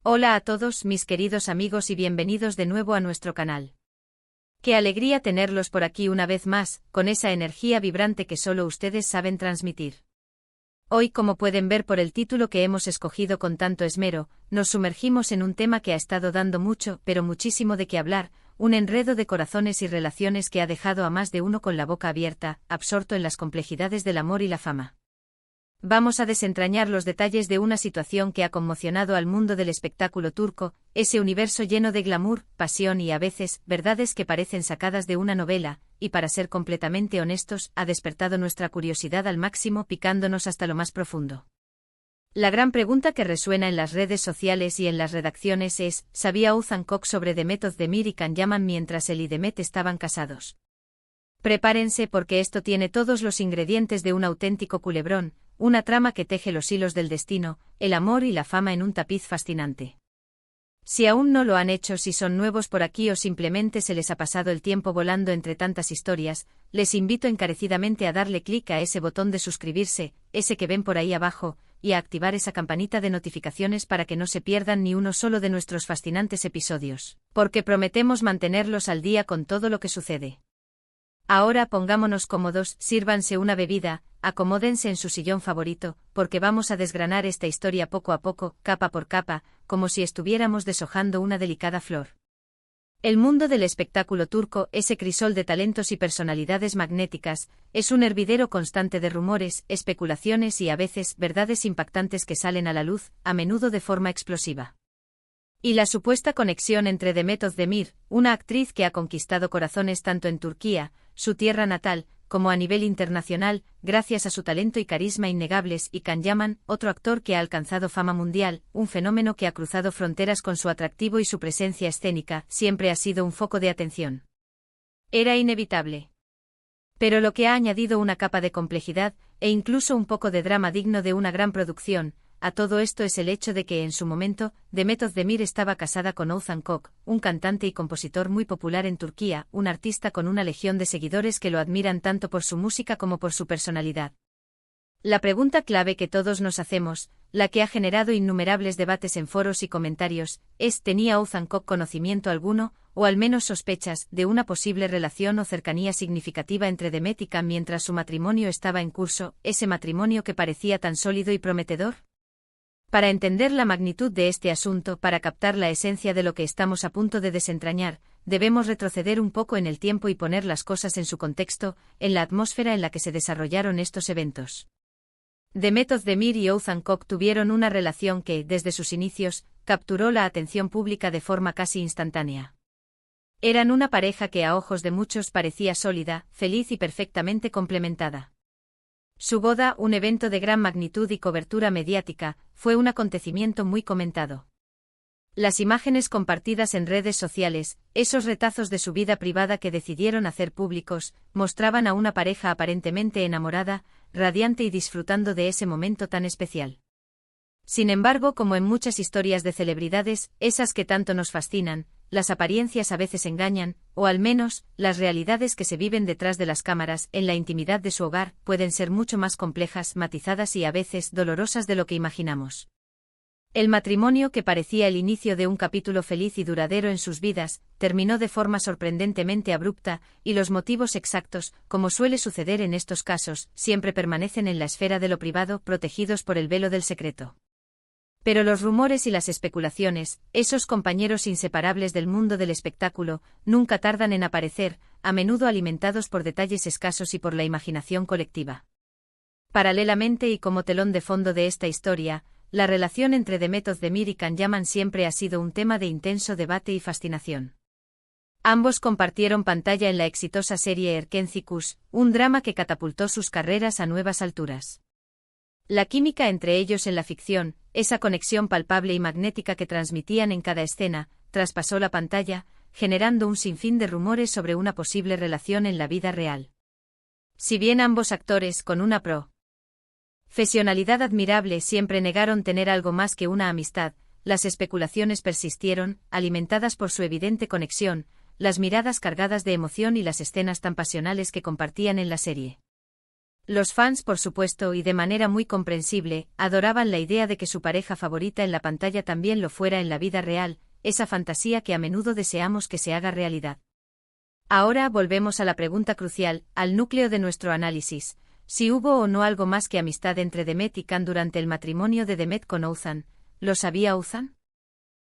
Hola a todos mis queridos amigos y bienvenidos de nuevo a nuestro canal. Qué alegría tenerlos por aquí una vez más, con esa energía vibrante que solo ustedes saben transmitir. Hoy, como pueden ver por el título que hemos escogido con tanto esmero, nos sumergimos en un tema que ha estado dando mucho, pero muchísimo de qué hablar, un enredo de corazones y relaciones que ha dejado a más de uno con la boca abierta, absorto en las complejidades del amor y la fama. Vamos a desentrañar los detalles de una situación que ha conmocionado al mundo del espectáculo turco, ese universo lleno de glamour, pasión y a veces, verdades que parecen sacadas de una novela, y para ser completamente honestos, ha despertado nuestra curiosidad al máximo picándonos hasta lo más profundo. La gran pregunta que resuena en las redes sociales y en las redacciones es, ¿sabía Oğuzhan Koç sobre Demet Özdemir y Can Yaman mientras él y Demet estaban casados? Prepárense porque esto tiene todos los ingredientes de un auténtico culebrón, una trama que teje los hilos del destino, el amor y la fama en un tapiz fascinante. Si aún no lo han hecho, si son nuevos por aquí o simplemente se les ha pasado el tiempo volando entre tantas historias, les invito encarecidamente a darle clic a ese botón de suscribirse, ese que ven por ahí abajo, y a activar esa campanita de notificaciones para que no se pierdan ni uno solo de nuestros fascinantes episodios, porque prometemos mantenerlos al día con todo lo que sucede. Ahora pongámonos cómodos, sírvanse una bebida, acomódense en su sillón favorito, porque vamos a desgranar esta historia poco a poco, capa por capa, como si estuviéramos deshojando una delicada flor. El mundo del espectáculo turco, ese crisol de talentos y personalidades magnéticas, es un hervidero constante de rumores, especulaciones y a veces verdades impactantes que salen a la luz, a menudo de forma explosiva. Y la supuesta conexión entre Demet Özdemir, una actriz que ha conquistado corazones tanto en Turquía, su tierra natal, como a nivel internacional, gracias a su talento y carisma innegables, y Can Yaman, otro actor que ha alcanzado fama mundial, un fenómeno que ha cruzado fronteras con su atractivo y su presencia escénica, siempre ha sido un foco de atención. Era inevitable. Pero lo que ha añadido una capa de complejidad, e incluso un poco de drama digno de una gran producción, a todo esto es el hecho de que en su momento, Demet Özdemir estaba casada con Oğuzhan Koç, un cantante y compositor muy popular en Turquía, un artista con una legión de seguidores que lo admiran tanto por su música como por su personalidad. La pregunta clave que todos nos hacemos, la que ha generado innumerables debates en foros y comentarios, es: ¿tenía Oğuzhan Koç conocimiento alguno, o al menos sospechas, de una posible relación o cercanía significativa entre Demet y Can mientras su matrimonio estaba en curso, ese matrimonio que parecía tan sólido y prometedor? Para entender la magnitud de este asunto, para captar la esencia de lo que estamos a punto de desentrañar, debemos retroceder un poco en el tiempo y poner las cosas en su contexto, en la atmósfera en la que se desarrollaron estos eventos. Demet Özdemir y Oğuzhan Koç tuvieron una relación que, desde sus inicios, capturó la atención pública de forma casi instantánea. Eran una pareja que a ojos de muchos parecía sólida, feliz y perfectamente complementada. Su boda, un evento de gran magnitud y cobertura mediática, fue un acontecimiento muy comentado. Las imágenes compartidas en redes sociales, esos retazos de su vida privada que decidieron hacer públicos, mostraban a una pareja aparentemente enamorada, radiante y disfrutando de ese momento tan especial. Sin embargo, como en muchas historias de celebridades, esas que tanto nos fascinan, las apariencias a veces engañan, o al menos, las realidades que se viven detrás de las cámaras, en la intimidad de su hogar, pueden ser mucho más complejas, matizadas y a veces dolorosas de lo que imaginamos. El matrimonio, que parecía el inicio de un capítulo feliz y duradero en sus vidas, terminó de forma sorprendentemente abrupta, y los motivos exactos, como suele suceder en estos casos, siempre permanecen en la esfera de lo privado, protegidos por el velo del secreto. Pero los rumores y las especulaciones, esos compañeros inseparables del mundo del espectáculo, nunca tardan en aparecer, a menudo alimentados por detalles escasos y por la imaginación colectiva. Paralelamente y como telón de fondo de esta historia, la relación entre Demet Özdemir y Can Yaman siempre ha sido un tema de intenso debate y fascinación. Ambos compartieron pantalla en la exitosa serie Erkenci Kuş, un drama que catapultó sus carreras a nuevas alturas. La química entre ellos en la ficción, esa conexión palpable y magnética que transmitían en cada escena, traspasó la pantalla, generando un sinfín de rumores sobre una posible relación en la vida real. Si bien ambos actores, con una profesionalidad admirable, siempre negaron tener algo más que una amistad, las especulaciones persistieron, alimentadas por su evidente conexión, las miradas cargadas de emoción y las escenas tan pasionales que compartían en la serie. Los fans, por supuesto, y de manera muy comprensible, adoraban la idea de que su pareja favorita en la pantalla también lo fuera en la vida real, esa fantasía que a menudo deseamos que se haga realidad. Ahora volvemos a la pregunta crucial, al núcleo de nuestro análisis: si hubo o no algo más que amistad entre Demet y Can durante el matrimonio de Demet con Othman. ¿Lo sabía Othman?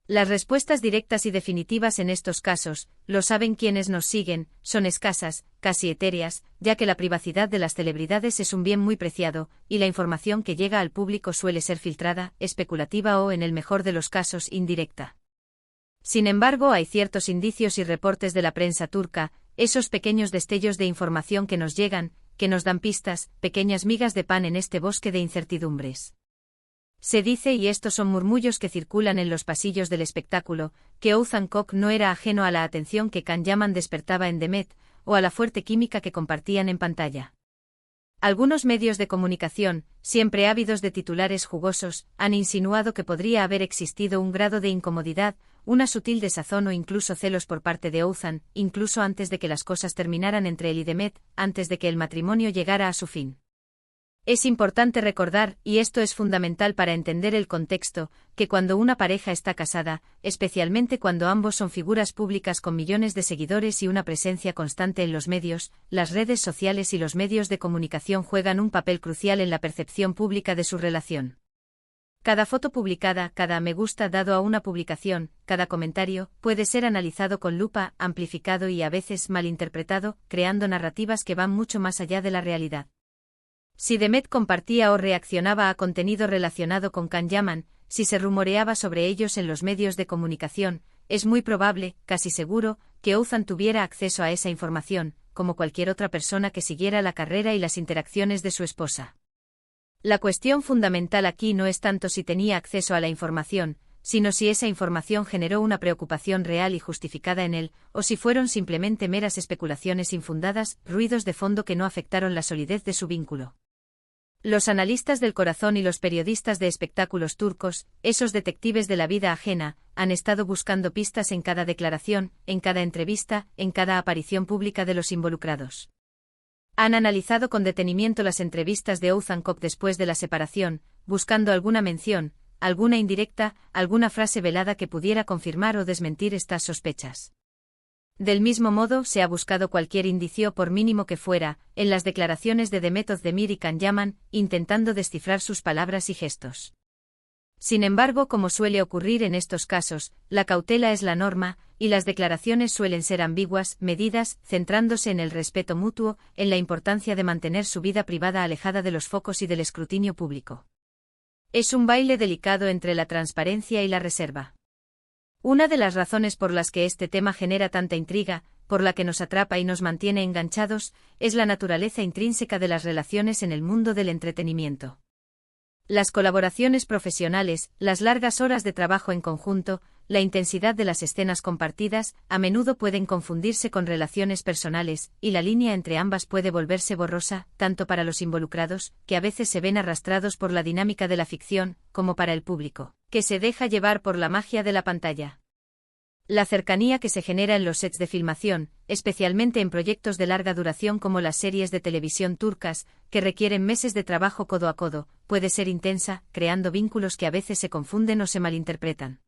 Las respuestas directas y definitivas en estos casos, lo saben quienes nos siguen, son escasas, casi etéreas, ya que la privacidad de las celebridades es un bien muy preciado, y la información que llega al público suele ser filtrada, especulativa o, en el mejor de los casos, indirecta. Sin embargo, hay ciertos indicios y reportes de la prensa turca, esos pequeños destellos de información que nos llegan, que nos dan pistas, pequeñas migas de pan en este bosque de incertidumbres. Se dice, y estos son murmullos que circulan en los pasillos del espectáculo, que Othman Koch no era ajeno a la atención que Can Yaman despertaba en Demet, o a la fuerte química que compartían en pantalla. Algunos medios de comunicación, siempre ávidos de titulares jugosos, han insinuado que podría haber existido un grado de incomodidad, una sutil desazón o incluso celos por parte de Othman, incluso antes de que las cosas terminaran entre él y Demet, antes de que el matrimonio llegara a su fin. Es importante recordar, y esto es fundamental para entender el contexto, que cuando una pareja está casada, especialmente cuando ambos son figuras públicas con millones de seguidores y una presencia constante en los medios, las redes sociales y los medios de comunicación juegan un papel crucial en la percepción pública de su relación. Cada foto publicada, cada me gusta dado a una publicación, cada comentario, puede ser analizado con lupa, amplificado y a veces malinterpretado, creando narrativas que van mucho más allá de la realidad. Si Demet compartía o reaccionaba a contenido relacionado con Can Yaman, si se rumoreaba sobre ellos en los medios de comunicación, es muy probable, casi seguro, que Othman tuviera acceso a esa información, como cualquier otra persona que siguiera la carrera y las interacciones de su esposa. La cuestión fundamental aquí no es tanto si tenía acceso a la información, sino si esa información generó una preocupación real y justificada en él, o si fueron simplemente meras especulaciones infundadas, ruidos de fondo que no afectaron la solidez de su vínculo. Los analistas del corazón y los periodistas de espectáculos turcos, esos detectives de la vida ajena, han estado buscando pistas en cada declaración, en cada entrevista, en cada aparición pública de los involucrados. Han analizado con detenimiento las entrevistas de Othman Koch después de la separación, buscando alguna mención, alguna indirecta, alguna frase velada que pudiera confirmar o desmentir estas sospechas. Del mismo modo, se ha buscado cualquier indicio, por mínimo que fuera, en las declaraciones de Demet Özdemir y Can Yaman, intentando descifrar sus palabras y gestos. Sin embargo, como suele ocurrir en estos casos, la cautela es la norma, y las declaraciones suelen ser ambiguas, medidas, centrándose en el respeto mutuo, en la importancia de mantener su vida privada alejada de los focos y del escrutinio público. Es un baile delicado entre la transparencia y la reserva. Una de las razones por las que este tema genera tanta intriga, por la que nos atrapa y nos mantiene enganchados, es la naturaleza intrínseca de las relaciones en el mundo del entretenimiento. Las colaboraciones profesionales, las largas horas de trabajo en conjunto, la intensidad de las escenas compartidas, a menudo pueden confundirse con relaciones personales, y la línea entre ambas puede volverse borrosa, tanto para los involucrados, que a veces se ven arrastrados por la dinámica de la ficción, como para el público, que se deja llevar por la magia de la pantalla. La cercanía que se genera en los sets de filmación, especialmente en proyectos de larga duración como las series de televisión turcas, que requieren meses de trabajo codo a codo, puede ser intensa, creando vínculos que a veces se confunden o se malinterpretan.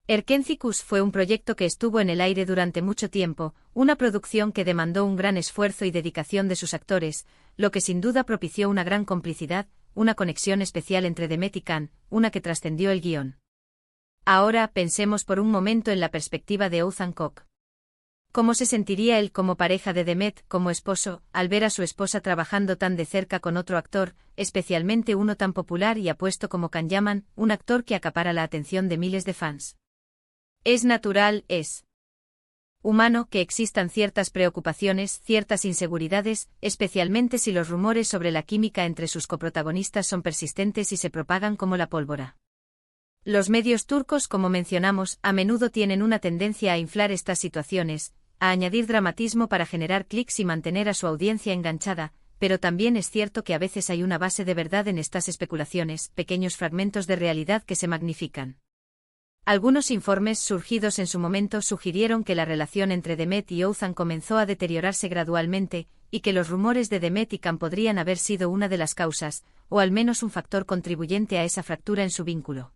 Erkenci fue un proyecto que estuvo en el aire durante mucho tiempo, una producción que demandó un gran esfuerzo y dedicación de sus actores, lo que sin duda propició una gran complicidad, una conexión especial entre Demet y Can, una que trascendió el guión. Ahora pensemos por un momento en la perspectiva de Othman Koch. ¿Cómo se sentiría él como pareja de Demet, como esposo, al ver a su esposa trabajando tan de cerca con otro actor, especialmente uno tan popular y apuesto como Can Yaman, un actor que acapara la atención de miles de fans? Es natural, es humano que existan ciertas preocupaciones, ciertas inseguridades, especialmente si los rumores sobre la química entre sus coprotagonistas son persistentes y se propagan como la pólvora. Los medios turcos, como mencionamos, a menudo tienen una tendencia a inflar estas situaciones, a añadir dramatismo para generar clics y mantener a su audiencia enganchada, pero también es cierto que a veces hay una base de verdad en estas especulaciones, pequeños fragmentos de realidad que se magnifican. Algunos informes surgidos en su momento sugirieron que la relación entre Demet y Othman comenzó a deteriorarse gradualmente, y que los rumores de Demet y Can podrían haber sido una de las causas, o al menos un factor contribuyente a esa fractura en su vínculo.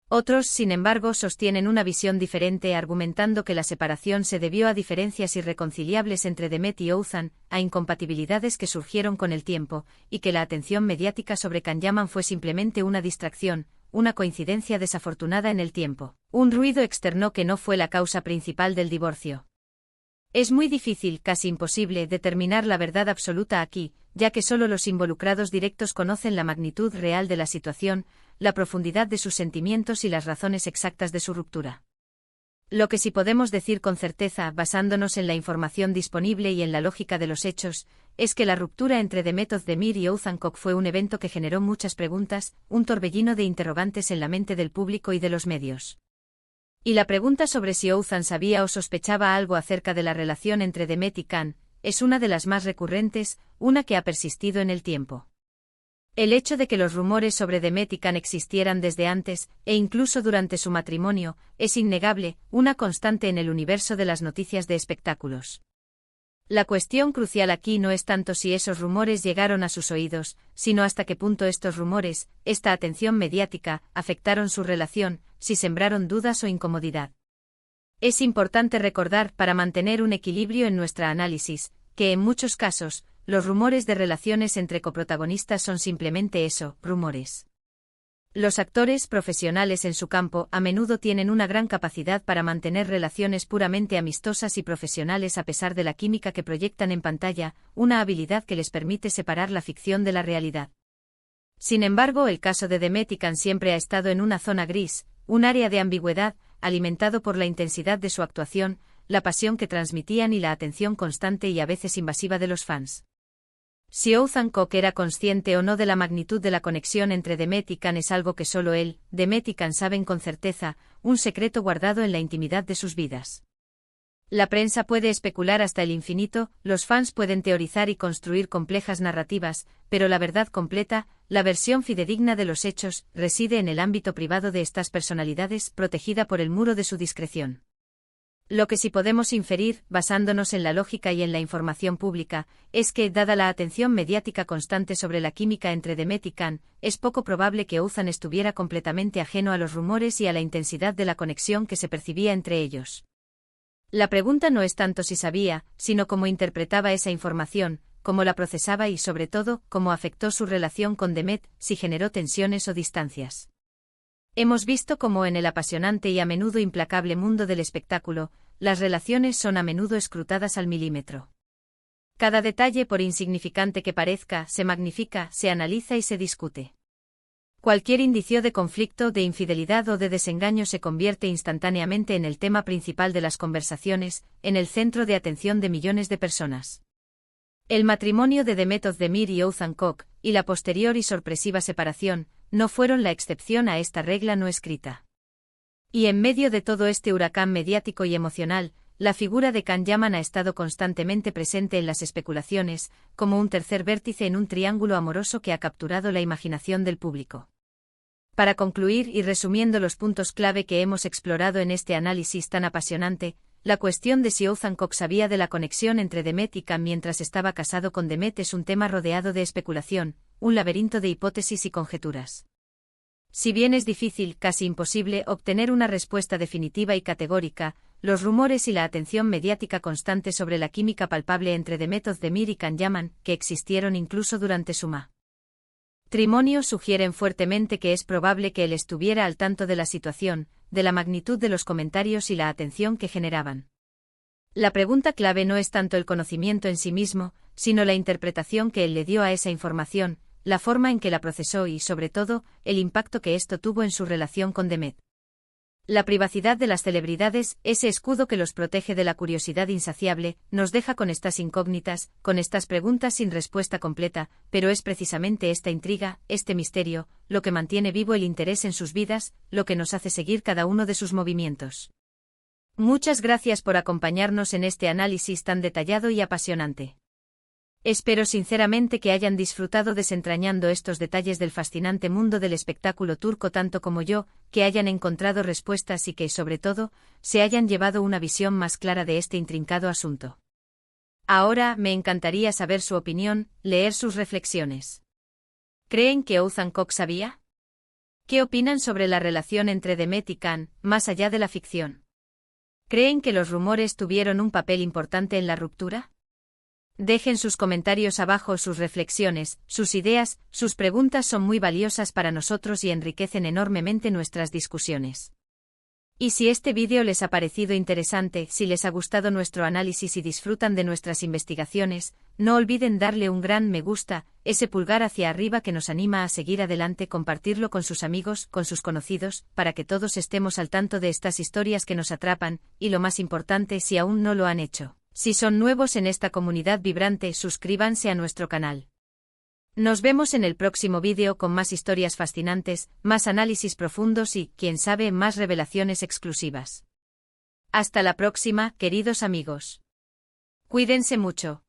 Otros, sin embargo, sostienen una visión diferente, argumentando que la separación se debió a diferencias irreconciliables entre Demet y Oğuzhan, a incompatibilidades que surgieron con el tiempo, y que la atención mediática sobre Can Yaman fue simplemente una distracción, una coincidencia desafortunada en el tiempo, un ruido externo que no fue la causa principal del divorcio. Es muy difícil, casi imposible, determinar la verdad absoluta aquí, ya que solo los involucrados directos conocen la magnitud real de la situación, la profundidad de sus sentimientos y las razones exactas de su ruptura. Lo que sí podemos decir con certeza, basándonos en la información disponible y en la lógica de los hechos, es que la ruptura entre Demet Özdemir y Oğuzhan Koç fue un evento que generó muchas preguntas, un torbellino de interrogantes en la mente del público y de los medios. Y la pregunta sobre si Oğuzhan sabía o sospechaba algo acerca de la relación entre Demet y Can, es una de las más recurrentes, una que ha persistido en el tiempo. El hecho de que los rumores sobre Demet y Can existieran desde antes, e incluso durante su matrimonio, es innegable, una constante en el universo de las noticias de espectáculos. La cuestión crucial aquí no es tanto si esos rumores llegaron a sus oídos, sino hasta qué punto estos rumores, esta atención mediática, afectaron su relación, si sembraron dudas o incomodidad. Es importante recordar, para mantener un equilibrio en nuestra análisis, que en muchos casos, los rumores de relaciones entre coprotagonistas son simplemente eso, rumores. Los actores profesionales en su campo a menudo tienen una gran capacidad para mantener relaciones puramente amistosas y profesionales a pesar de la química que proyectan en pantalla, una habilidad que les permite separar la ficción de la realidad. Sin embargo, el caso de Demet y Can siempre ha estado en una zona gris, un área de ambigüedad, alimentado por la intensidad de su actuación, la pasión que transmitían y la atención constante y a veces invasiva de los fans. Si Oğuzhan Koç era consciente o no de la magnitud de la conexión entre Demet y Can es algo que solo él, Demet y Can saben con certeza, un secreto guardado en la intimidad de sus vidas. La prensa puede especular hasta el infinito, los fans pueden teorizar y construir complejas narrativas, pero la verdad completa, la versión fidedigna de los hechos, reside en el ámbito privado de estas personalidades, protegida por el muro de su discreción. Lo que sí podemos inferir, basándonos en la lógica y en la información pública, es que, dada la atención mediática constante sobre la química entre Demet y Can, es poco probable que Oğuzhan estuviera completamente ajeno a los rumores y a la intensidad de la conexión que se percibía entre ellos. La pregunta no es tanto si sabía, sino cómo interpretaba esa información, cómo la procesaba y, sobre todo, cómo afectó su relación con Demet, si generó tensiones o distancias. Hemos visto cómo en el apasionante y a menudo implacable mundo del espectáculo, las relaciones son a menudo escrutadas al milímetro. Cada detalle, por insignificante que parezca, se magnifica, se analiza y se discute. Cualquier indicio de conflicto, de infidelidad o de desengaño se convierte instantáneamente en el tema principal de las conversaciones, en el centro de atención de millones de personas. El matrimonio de Demet Özdemir y Oğuzhan Koç, y la posterior y sorpresiva separación, no fueron la excepción a esta regla no escrita. Y en medio de todo este huracán mediático y emocional, la figura de Can Yaman ha estado constantemente presente en las especulaciones, como un tercer vértice en un triángulo amoroso que ha capturado la imaginación del público. Para concluir y resumiendo los puntos clave que hemos explorado en este análisis tan apasionante, la cuestión de si Oğuzhan Koç sabía de la conexión entre Demet y Can mientras estaba casado con Demet es un tema rodeado de especulación, un laberinto de hipótesis y conjeturas. Si bien es difícil, casi imposible, obtener una respuesta definitiva y categórica, los rumores y la atención mediática constante sobre la química palpable entre Demet Özdemir y Can Yaman, que existieron incluso durante su matrimonio, sugieren fuertemente que es probable que él estuviera al tanto de la situación, de la magnitud de los comentarios y la atención que generaban. La pregunta clave no es tanto el conocimiento en sí mismo, sino la interpretación que él le dio a esa información, la forma en que la procesó y, sobre todo, el impacto que esto tuvo en su relación con Demet. La privacidad de las celebridades, ese escudo que los protege de la curiosidad insaciable, nos deja con estas incógnitas, con estas preguntas sin respuesta completa, pero es precisamente esta intriga, este misterio, lo que mantiene vivo el interés en sus vidas, lo que nos hace seguir cada uno de sus movimientos. Muchas gracias por acompañarnos en este análisis tan detallado y apasionante. Espero sinceramente que hayan disfrutado desentrañando estos detalles del fascinante mundo del espectáculo turco tanto como yo, que hayan encontrado respuestas y que, sobre todo, se hayan llevado una visión más clara de este intrincado asunto. Ahora, me encantaría saber su opinión, leer sus reflexiones. ¿Creen que Ethan Cox sabía? ¿Qué opinan sobre la relación entre Demet y Khan, más allá de la ficción? ¿Creen que los rumores tuvieron un papel importante en la ruptura? Dejen sus comentarios abajo, sus reflexiones, sus ideas, sus preguntas son muy valiosas para nosotros y enriquecen enormemente nuestras discusiones. Y si este vídeo les ha parecido interesante, si les ha gustado nuestro análisis y disfrutan de nuestras investigaciones, no olviden darle un gran me gusta, ese pulgar hacia arriba que nos anima a seguir adelante, compartirlo con sus amigos, con sus conocidos, para que todos estemos al tanto de estas historias que nos atrapan, y lo más importante, si aún no lo han hecho, si son nuevos en esta comunidad vibrante, suscríbanse a nuestro canal. Nos vemos en el próximo vídeo con más historias fascinantes, más análisis profundos y, quién sabe, más revelaciones exclusivas. Hasta la próxima, queridos amigos. Cuídense mucho.